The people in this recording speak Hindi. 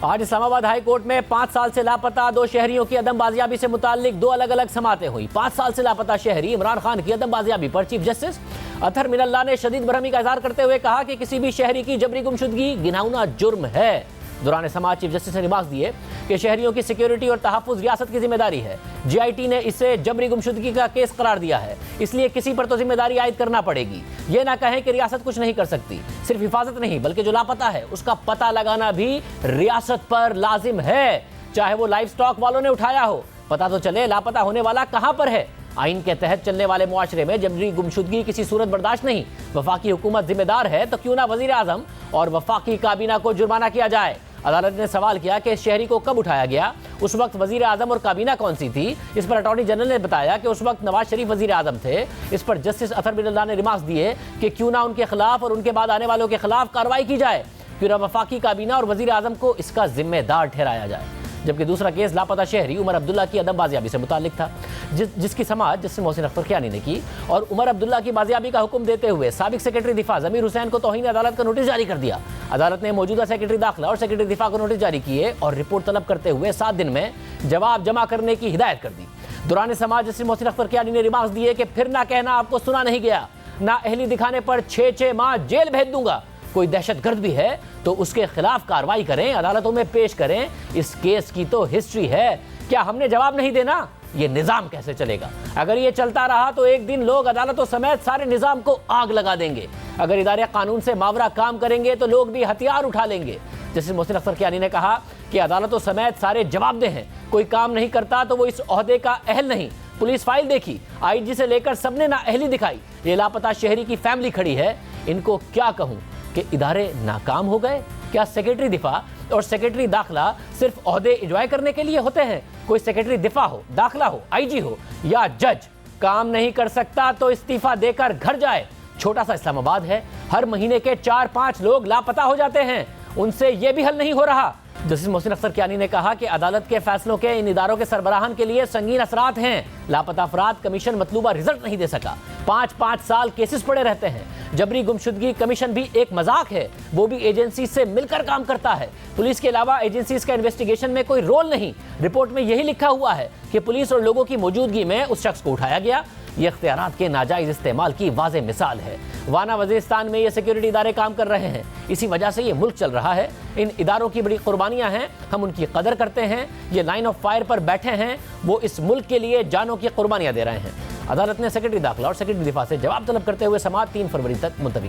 आज इस्लामाबाद हाई कोर्ट में 5 साल से लापता 2 शहरियों की अदम बाजियाबी से मुताल्लिक 2 अलग अलग समातें हुई। 5 साल से लापता शहरी इमरान खान की अदम बाजियाबी पर चीफ जस्टिस अतहर मिनल्लाह ने शदीद बरहमी का इजहार करते हुए कहा कि किसी भी शहरी की जबरी गुमशुदगी घिनौना जुर्म है। दौरान समाअत चीफ जस्टिस ने रिमार्क्स दिए कि शहरियों की सिक्योरिटी और तहफ़्फ़ुज़ रियासत की जिम्मेदारी है। GIT ने इसे जबरी गुमशुदगी का केस करार दिया है, इसलिए किसी पर तो जिम्मेदारी आयद करना पड़ेगी। ये ना कहें कि रियासत कुछ नहीं कर सकती। सिर्फ हिफाजत नहीं बल्कि जो लापता है उसका पता लगाना भी रियासत पर लाजिम है, चाहे वो लाइव स्टॉक वालों ने उठाया हो। पता तो चले लापता होने वाला कहां पर है। आइन के तहत चलने वाले मुआशरे में जबरी गुमशुदगी किसी सूरत बर्दाश्त नहीं। वफाकी हुकूमत जिम्मेदार है तो क्यों ना वजीर आजम और वफाकी काबीना को जुर्माना किया जाए। अदालत ने सवाल किया कि इस शहरी को कब उठाया गया, उस वक्त वजीर आजम और काबीना कौन सी थी। इस पर अटॉर्नी जनरल ने बताया कि उस वक्त नवाज शरीफ वजीर आजम थे। इस पर जस्टिस अतहर मिनल्लाह ने रिमार्क्स दिए कि क्यों ना उनके खिलाफ और उनके बाद आने वालों के खिलाफ कार्रवाई की जाए, फिर वफाकी काबीना और वजीर आजम को इसका जिम्मेदार ठहराया जाए। जबकि दूसरा केस लापता शहरी उमर अब्दुल्ला की अदम बाजियाबी से मुताल्लिक था, जिसकी समाअत जस्टिस मोहसिन अख्तर कियानी ने की और उमर अब्दुल्ला की बाजियाबी का हुक्म देते हुए साबिक सेक्रेटरी दिफा ज़मीर हुसैन को तौहीन अदालत का नोटिस जारी कर दिया। अदालत ने मौजूदा सेक्रेटरी दाखिला और सेक्रेटरी दिफा को नोटिस जारी किए और रिपोर्ट तलब करते हुए 7 दिन में जवाब जमा करने की हिदायत कर दी। दौरान समाअत जस्टिस मोहसिन अख्तर कियानी ने रिमार्क्स दिए कि फिर ना कहना आपको सुना नहीं गया, ना अहली दिखाने पर 6 माह जेल भेज दूंगा। कोई दहशतगर्द भी है तो उसके खिलाफ कार्रवाई करें, अदालतों में पेश करें। इस केस की तो हिस्ट्री है, क्या हमने जवाब नहीं देना? ये निज़ाम कैसे चलेगा? अगर ये चलता रहा तो एक दिन लोग अदालतों समेत सारे निज़ाम को आग लगा देंगे। अगर इदारे कानून से मावरा काम करेंगे तो लोग भी हथियार उठा लेंगे। जस्टिस मोहसिन अख्तर कियानी ने कहा कि अदालतों समेत सारे जवाबदेह हैं, कोई काम नहीं करता तो वो इस ओहदे का अहल नहीं। पुलिस फाइल देखी, IG से लेकर सबने ना अहली दिखाई। ये लापता शहरी की फैमिली खड़ी है, इनको क्या कहूं कि इदारे नाकाम हो गए? क्या सेक्रेटरी दिफा और सेक्रेटरी दाखिला सिर्फ ओहदे एंजॉय करने के लिए होते हैं? कोई सेक्रेटरी दिफा हो, दाखिला हो, IG हो या जज काम नहीं कर सकता तो इस्तीफा देकर घर जाए। छोटा सा इस्लामाबाद है, हर महीने के 4-5 लोग लापता हो जाते हैं, उनसे यह भी हल नहीं हो रहा। जस्टिस मोहसिन अख्तर कियानी ने कहा कि अदालत के फैसलों के इन इदारों के सरबराहान के लिए संगीन असरात हैं। लापता अफराद कमीशन मतलूबा रिजल्ट नहीं दे सका, 5-5 साल केसेस पड़े रहते हैं। जबरी गुमशुदगी कमीशन भी एक मजाक है, वो भी एजेंसी से मिलकर काम करता है। पुलिस के अलावा एजेंसीज का इन्वेस्टिगेशन में कोई रोल नहीं। रिपोर्ट में यही लिखा हुआ है कि पुलिस और लोगों की मौजूदगी में उस शख्स को उठाया गया। ये इख्तियारात के नाजायज इस्तेमाल की वाज़ेह मिसाल है। वाना वज़ीरिस्तान में ये सिक्योरिटी इदारे काम कर रहे हैं, इसी वजह से ये मुल्क चल रहा है। इन इदारों की बड़ी कुर्बानियां हैं, हम उनकी कदर करते हैं। ये लाइन ऑफ फायर पर बैठे हैं, वो इस मुल्क के लिए जानों की कुर्बानियां दे रहे हैं। अदालत ने सेक्रेटरी दाखिला और सेक्रेटरी दिफा से जवाब तलब करते हुए समाअत 3 फरवरी तक मुलतवी कर